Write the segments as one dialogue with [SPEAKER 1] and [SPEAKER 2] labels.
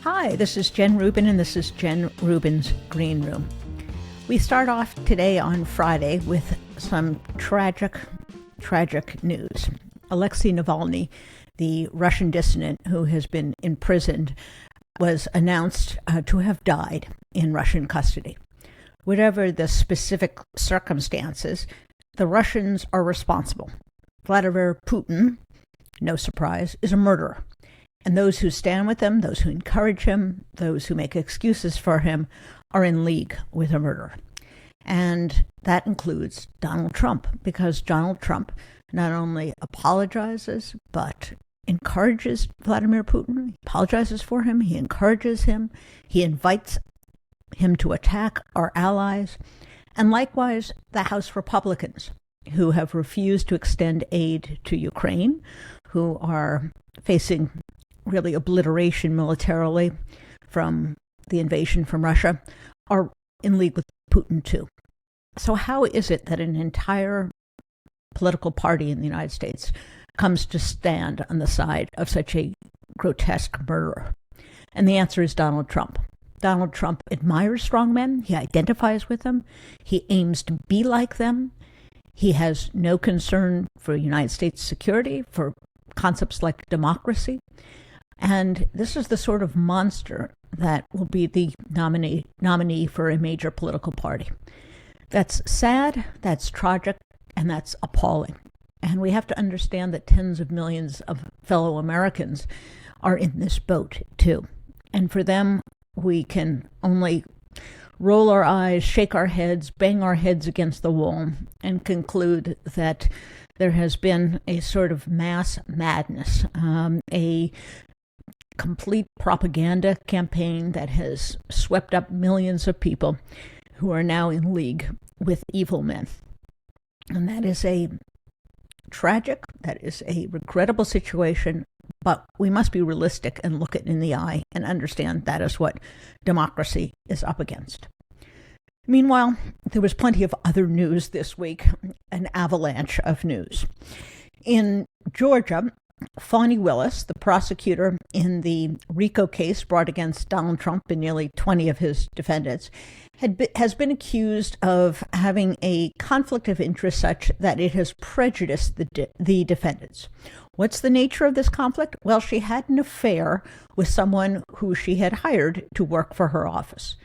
[SPEAKER 1] Hi, this is Jen Rubin, and this is Jen Rubin's Green Room. We start off today on Friday with some tragic news. Alexei Navalny, the Russian dissident who has been imprisoned, was announced to have died in Russian custody. Whatever the specific circumstances, the Russians are responsible. Vladimir Putin, no surprise, is a murderer. And those who stand with him, those who encourage him, those who make excuses for him, are in league with a murderer. And that includes Donald Trump, because Donald Trump not only apologizes, but encourages Vladimir Putin. He apologizes for him, he encourages him, he invites him to attack our allies, and likewise the House Republicans, who have refused to extend aid to Ukraine, who are facing really obliteration militarily from the invasion from Russia, are in league with Putin too. So how is it that an entire political party in the United States comes to stand on the side of such a grotesque murderer? And the answer is Donald Trump. Donald Trump admires strong men. He identifies with them. He aims to be like them. He has no concern for United States security, for concepts like democracy. And this is the sort of monster that will be the nominee for a major political party. That's sad, that's tragic, and that's appalling. And we have to understand that tens of millions of fellow Americans are in this boat too. And for them, we can only roll our eyes, shake our heads, bang our heads against the wall, and conclude that there has been a sort of mass madness, a complete propaganda campaign that has swept up millions of people who are now in league with evil men. And that is a tragic, that is a regrettable situation, but we must be realistic and look it in the eye and understand that is what democracy is up against. Meanwhile, there was plenty of other news this week, an avalanche of news. In Georgia, Fonny Willis, the prosecutor in the RICO case brought against Donald Trump and nearly 20 of his defendants, has been accused of having a conflict of interest such that it has prejudiced the defendants. What's the nature of this conflict? Well, she had an affair with someone who she had hired to work for her office.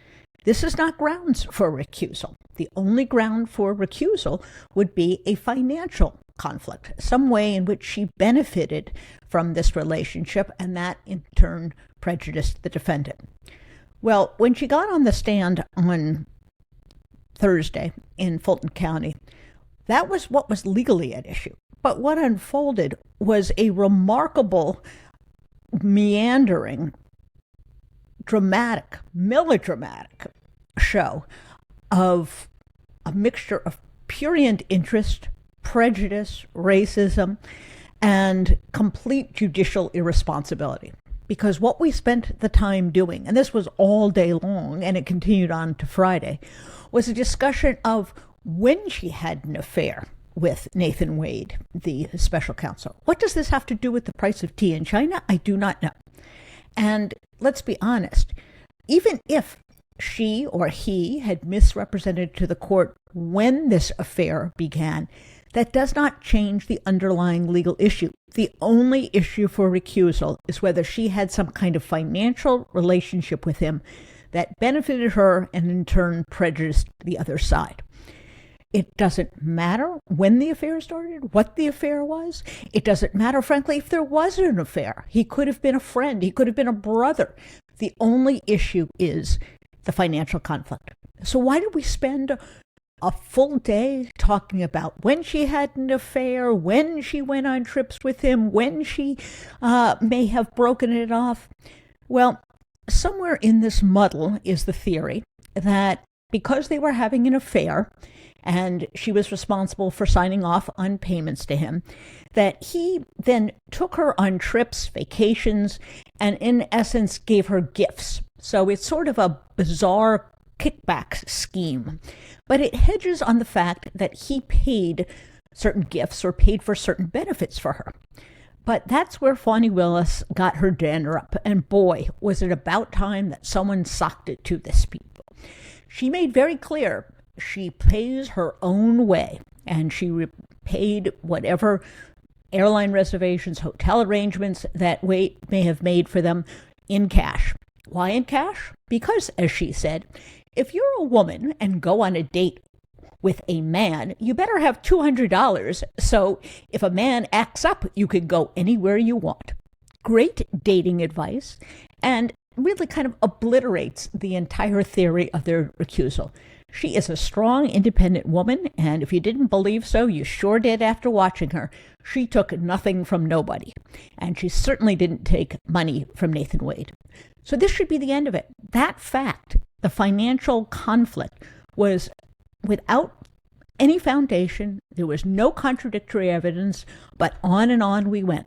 [SPEAKER 1] This is not grounds for recusal. The only ground for recusal would be a financial conflict, some way in which she benefited from this relationship, and that in turn prejudiced the defendant. Well, when she got on the stand on Thursday in Fulton County, that was what was legally at issue. But what unfolded was a remarkable, meandering, dramatic, melodramatic show of a mixture of prurient interest, prejudice, racism, and complete judicial irresponsibility. Because what we spent the time doing, and this was all day long, and it continued on to Friday, was a discussion of when she had an affair with Nathan Wade, the special counsel. What does this have to do with the price of tea in China? I do not know. And let's be honest, even if she or he had misrepresented to the court when this affair began, that does not change the underlying legal issue. The only issue for recusal is whether she had some kind of financial relationship with him that benefited her and in turn prejudiced the other side. It doesn't matter when the affair started, what the affair was. It doesn't matter, frankly, if there was an affair. He could have been a friend. He could have been a brother. The only issue is the financial conflict. So why did we spend a full day talking about when she had an affair, when she went on trips with him, when she may have broken it off? Well, somewhere in this muddle is the theory that because they were having an affair and she was responsible for signing off on payments to him, that he then took her on trips, vacations, and in essence gave her gifts. So it's sort of a bizarre kickback scheme, but it hedges on the fact that he paid certain gifts or paid for certain benefits for her. But that's where Fonny Willis got her dander up. And boy, was it about time that someone socked it to this people. She made very clear she pays her own way, and she paid whatever airline reservations, hotel arrangements that Wade may have made for them in cash. Why in cash? Because, as she said, if you're a woman and go on a date with a man, you better have $200. So if a man acts up, you could go anywhere you want. Great dating advice, and really kind of obliterates the entire theory of their recusal. She is a strong, independent woman, and if you didn't believe so, you sure did after watching her. She took nothing from nobody, and she certainly didn't take money from Nathan Wade. So this should be the end of it. That fact, the financial conflict, was without any foundation. There was no contradictory evidence, but on and on we went.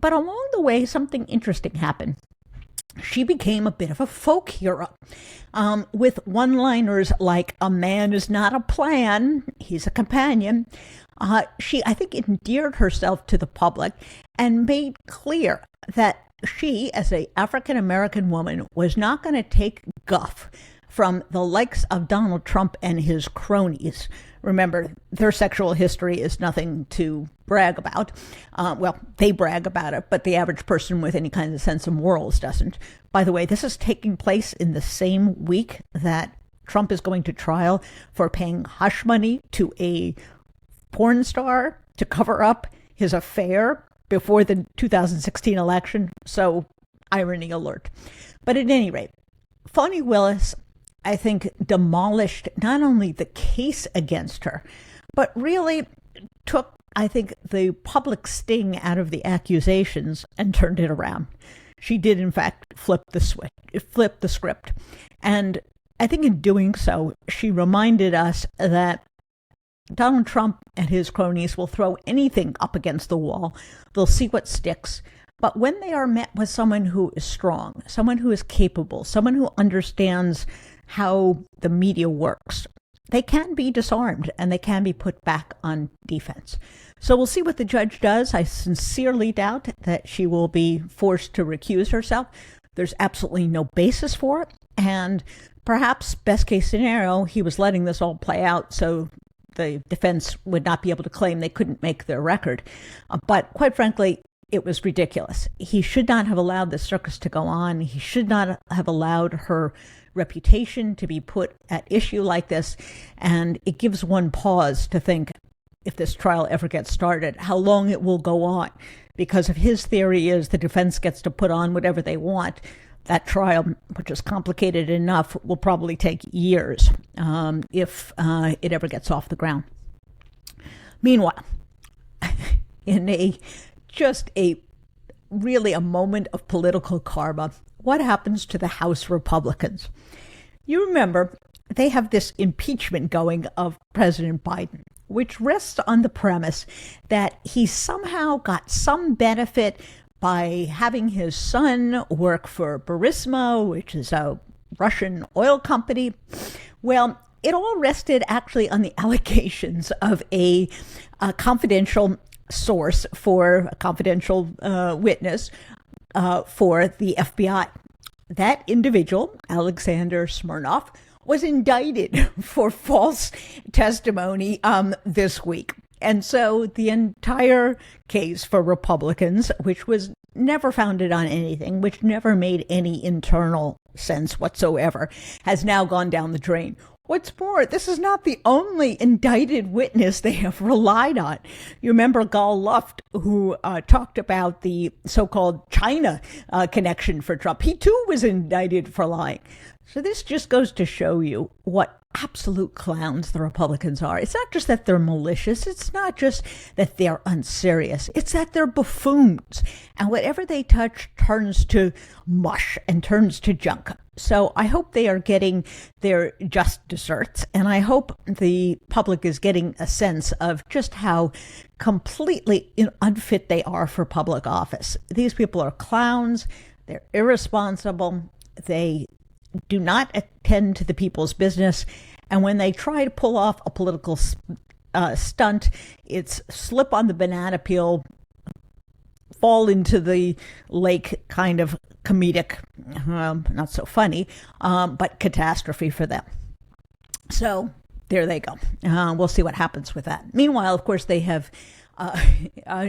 [SPEAKER 1] But along the way, something interesting happened. She became a bit of a folk hero, with one-liners like, "A man is not a plan, he's a companion." She, I think, endeared herself to the public and made clear that she, as an African-American woman, was not going to take guff from the likes of Donald Trump and his cronies. Remember, their sexual history is nothing to brag about. Well, they brag about it, but the average person with any kind of sense of morals doesn't. By the way, this is taking place in the same week that Trump is going to trial for paying hush money to a porn star to cover up his affair before the 2016 election. So, irony alert. But at any rate, Fonny Willis, I think, demolished not only the case against her, but really took, I think, the public sting out of the accusations and turned it around. She did, in fact, flip the script. And I think in doing so, she reminded us that Donald Trump and his cronies will throw anything up against the wall. They'll see what sticks. But when they are met with someone who is strong, someone who is capable, someone who understands how the media works, they can be disarmed and they can be put back on defense. So we'll see what the judge does. I sincerely doubt that she will be forced to recuse herself. There's absolutely no basis for it. And perhaps, best case scenario, he was letting this all play out so the defense would not be able to claim they couldn't make their record. But quite frankly, it was ridiculous. He should not have allowed this circus to go on. He should not have allowed her reputation to be put at issue like this. And it gives one pause to think, if this trial ever gets started, how long it will go on. Because if his theory is the defense gets to put on whatever they want, that trial, which is complicated enough, will probably take years if it ever gets off the ground. Meanwhile, in just really a moment of political karma, what happens to the House Republicans? You remember, they have this impeachment going of President Biden, which rests on the premise that he somehow got some benefit by having his son work for Burisma, which is a Russian oil company. Well, it all rested actually on the allegations of a confidential source for a confidential witness for the FBI. That individual, Alexander Smirnoff, was indicted for false testimony this week. And so the entire case for Republicans, which was never founded on anything, which never made any internal sense whatsoever, has now gone down the drain. What's more, this is not the only indicted witness they have relied on. You remember Gal Luft, who talked about the so-called China connection for Trump. He too was indicted for lying. So this just goes to show you what absolute clowns the Republicans are. It's not just that they're malicious. It's not just that they're unserious. It's that they're buffoons. And whatever they touch turns to mush and turns to junk. So I hope they are getting their just desserts. And I hope the public is getting a sense of just how completely unfit they are for public office. These people are clowns. They're irresponsible. They do not attend to the people's business. And when they try to pull off a political stunt, it's slip on the banana peel, fall into the lake kind of comedic, not so funny, but catastrophe for them. So there they go. We'll see what happens with that. Meanwhile, of course, they have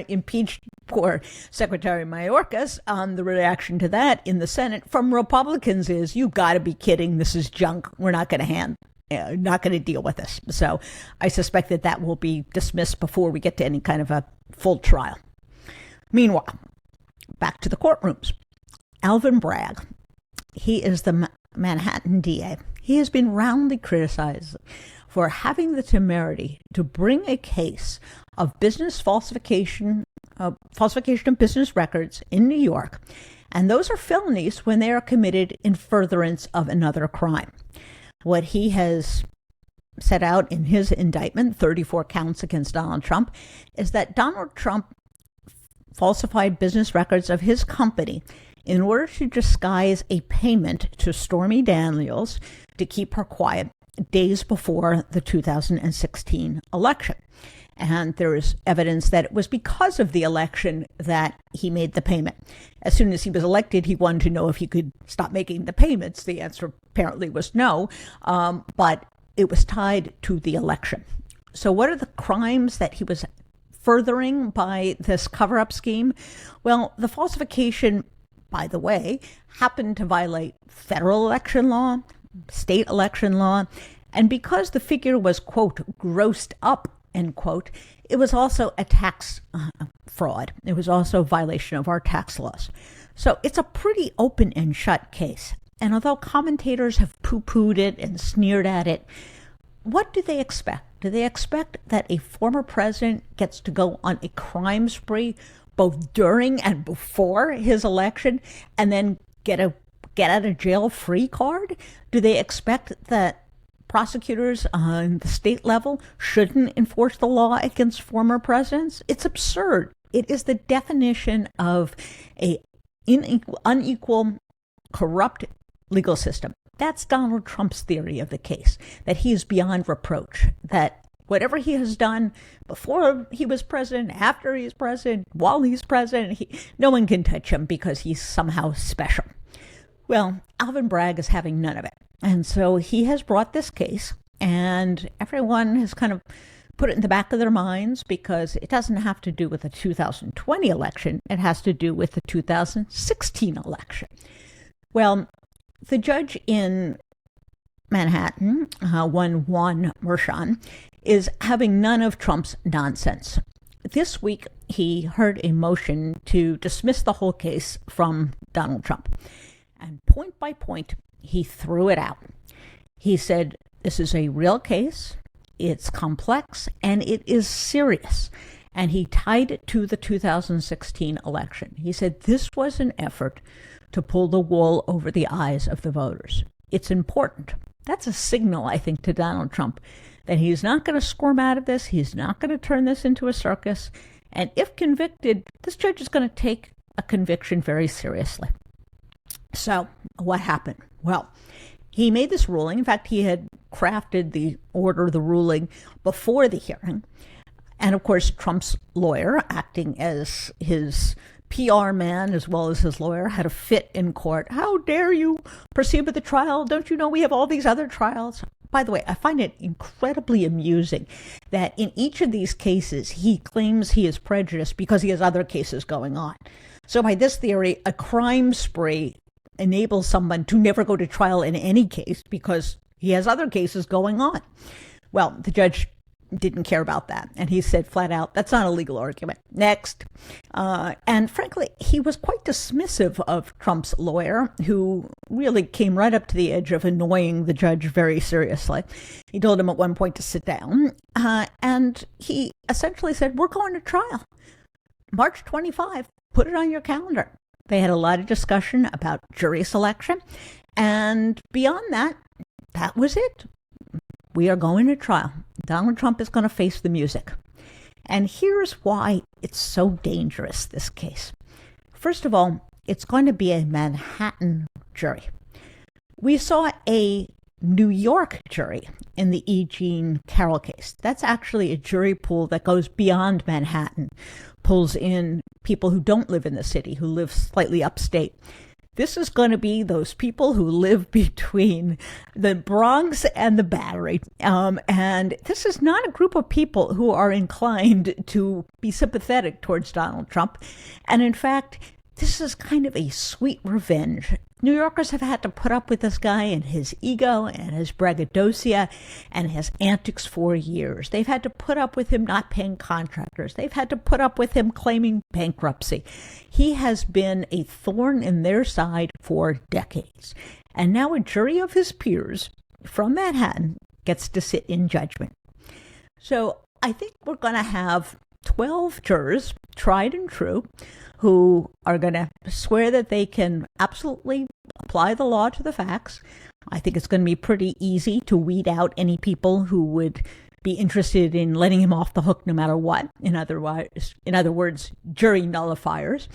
[SPEAKER 1] impeached poor Secretary Mayorkas. The reaction to that in the Senate from Republicans is, "You got to be kidding! This is junk. We're not going to deal with this." So I suspect that will be dismissed before we get to any kind of a full trial. Meanwhile, back to the courtrooms. Alvin Bragg, he is the Manhattan DA. He has been roundly criticized for having the temerity to bring a case of business falsification of business records in New York. And those are felonies when they are committed in furtherance of another crime. What he has set out in his indictment, 34 counts against Donald Trump, is that Donald Trump falsified business records of his company in order to disguise a payment to Stormy Daniels to keep her quiet days before the 2016 election. And there is evidence that it was because of the election that he made the payment. As soon as he was elected, he wanted to know if he could stop making the payments. The answer apparently was no, but it was tied to the election. So what are the crimes that he was furthering by this cover-up scheme? Well, the falsification, by the way, happened to violate federal election law, state election law, and because the figure was, quote, grossed up, end quote, it was also a tax fraud. It was also a violation of our tax laws. So it's a pretty open and shut case. And although commentators have poo-pooed it and sneered at it, what do they expect? Do they expect that a former president gets to go on a crime spree both during and before his election and then get out of jail free card? Do they expect that prosecutors on the state level shouldn't enforce the law against former presidents? It's absurd. It is the definition of a unequal, corrupt legal system. That's Donald Trump's theory of the case, that he is beyond reproach, that whatever he has done before he was president, after he's president, while he's president, no one can touch him because he's somehow special. Well, Alvin Bragg is having none of it. And so he has brought this case, and everyone has kind of put it in the back of their minds because it doesn't have to do with the 2020 election. It has to do with the 2016 election. Well, the judge in Manhattan, Juan Merchan, is having none of Trump's nonsense. This week, he heard a motion to dismiss the whole case from Donald Trump. And point by point, he threw it out. He said, this is a real case, it's complex, and it is serious. And he tied it to the 2016 election. He said this was an effort to pull the wool over the eyes of the voters. It's important. That's a signal, I think, to Donald Trump that he's not going to squirm out of this. He's not going to turn this into a circus. And if convicted, this judge is going to take a conviction very seriously. So what happened? Well, he made this ruling. In fact, he had crafted the ruling before the hearing. And of course, Trump's lawyer, acting as his PR man as well as his lawyer, had a fit in court. How dare you proceed with the trial? Don't you know we have all these other trials? By the way, I find it incredibly amusing that in each of these cases, he claims he is prejudiced because he has other cases going on. So by this theory, a crime spree enables someone to never go to trial in any case because he has other cases going on. Well, the judge didn't care about that. And he said flat out, that's not a legal argument. Next. And frankly, he was quite dismissive of Trump's lawyer, who really came right up to the edge of annoying the judge very seriously. He told him at one point to sit down. And he essentially said, we're going to trial. March 25, put it on your calendar. They had a lot of discussion about jury selection. And beyond that, that was it. We are going to trial. Donald Trump is going to face the music. And here's why it's so dangerous, this case. First of all, it's going to be a Manhattan jury. We saw a New York jury in the E. Jean Carroll case. That's actually a jury pool that goes beyond Manhattan, pulls in people who don't live in the city, who live slightly upstate. This is going to be those people who live between the Bronx and the Battery. And this is not a group of people who are inclined to be sympathetic towards Donald Trump. And in fact, this is kind of a sweet revenge. New Yorkers have had to put up with this guy and his ego and his braggadocio and his antics for years. They've had to put up with him not paying contractors. They've had to put up with him claiming bankruptcy. He has been a thorn in their side for decades. And now a jury of his peers from Manhattan gets to sit in judgment. So I think we're going to have 12 jurors, tried and true, who are going to swear that they can absolutely apply the law to the facts. I think it's going to be pretty easy to weed out any people who would be interested in letting him off the hook no matter what. In other words, jury nullifiers.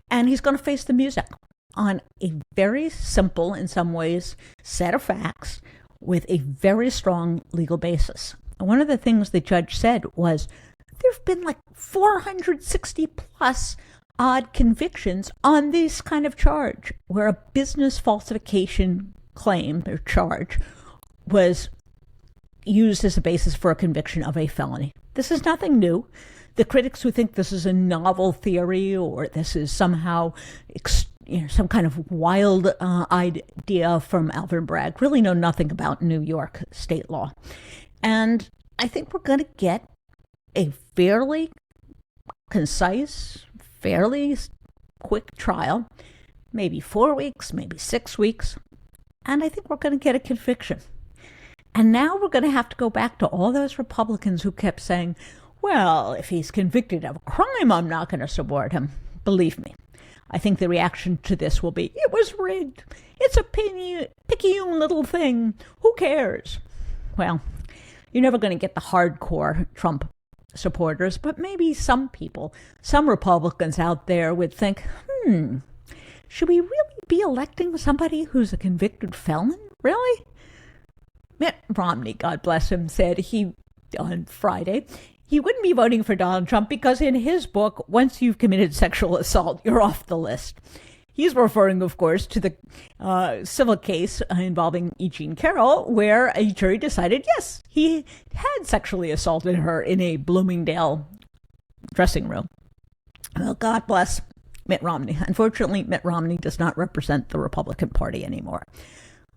[SPEAKER 1] And he's going to face the music on a very simple, in some ways, set of facts with a very strong legal basis. And one of the things the judge said was, there have been like 460 plus odd convictions on this kind of charge, where a business falsification claim or charge was used as a basis for a conviction of a felony. This is nothing new. The critics who think this is a novel theory or this is somehow some kind of wild idea from Alvin Bragg really know nothing about New York state law. And I think we're going to get a fairly concise, fairly quick trial, maybe 4 weeks, maybe 6 weeks, and I think we're going to get a conviction. And now we're going to have to go back to all those Republicans who kept saying, well, if he's convicted of a crime, I'm not going to support him. Believe me, I think the reaction to this will be, it was rigged. It's a picayune little thing. Who cares? Well, you're never going to get the hardcore Trump supporters, but maybe some people, some Republicans out there would think, should we really be electing somebody who's a convicted felon? Really? Mitt Romney, God bless him, said on Friday, he wouldn't be voting for Donald Trump because in his book, once you've committed sexual assault, you're off the list. He's referring, of course, to the civil case involving E. Jean Carroll, where a jury decided, yes, he had sexually assaulted her in a Bloomingdale dressing room. Well, God bless Mitt Romney. Unfortunately, Mitt Romney does not represent the Republican Party anymore.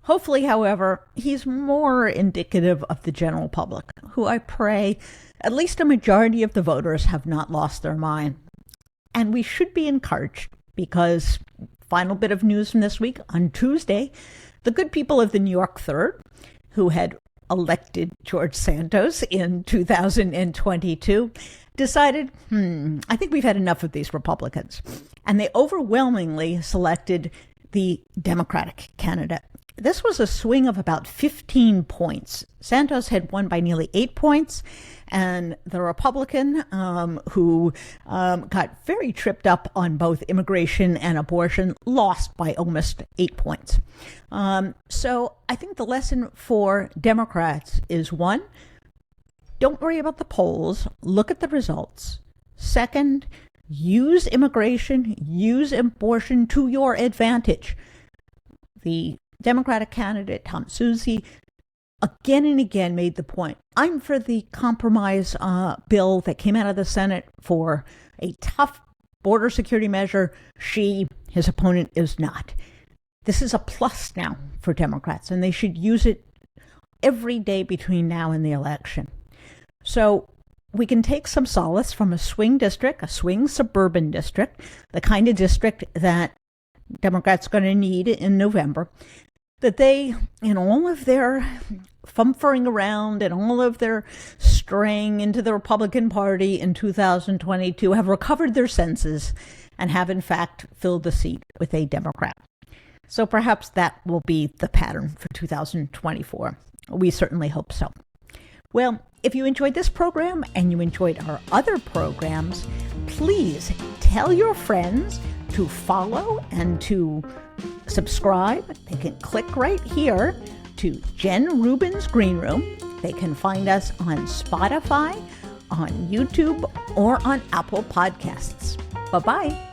[SPEAKER 1] Hopefully, however, he's more indicative of the general public, who I pray at least a majority of the voters have not lost their mind. And we should be encouraged because, final bit of news from this week, on Tuesday, the good people of the New York 3rd, who had elected George Santos in 2022, decided, I think we've had enough of these Republicans. And they overwhelmingly selected the Democratic candidate. This was a swing of about 15 points. Santos had won by nearly 8 points, and the Republican, who got very tripped up on both immigration and abortion, lost by almost 8 points. So I think the lesson for Democrats is, one, don't worry about the polls, look at the results. Second, use immigration, use abortion to your advantage. The Democratic candidate, Tom Suozzi, again and again made the point, I'm for the compromise bill that came out of the Senate for a tough border security measure. His opponent, is not. This is a plus now for Democrats, and they should use it every day between now and the election. So we can take some solace from a swing district, a swing suburban district, the kind of district that Democrats are going to need in November, that they, in all of their fumfering around and all of their straying into the Republican Party in 2022, have recovered their senses and have, in fact, filled the seat with a Democrat. So perhaps that will be the pattern for 2024. We certainly hope so. Well, if you enjoyed this program and you enjoyed our other programs, please tell your friends to follow and to subscribe. They can click right here to Jen Rubin's Green Room. They can find us on Spotify, on YouTube, or on Apple Podcasts. Bye-bye.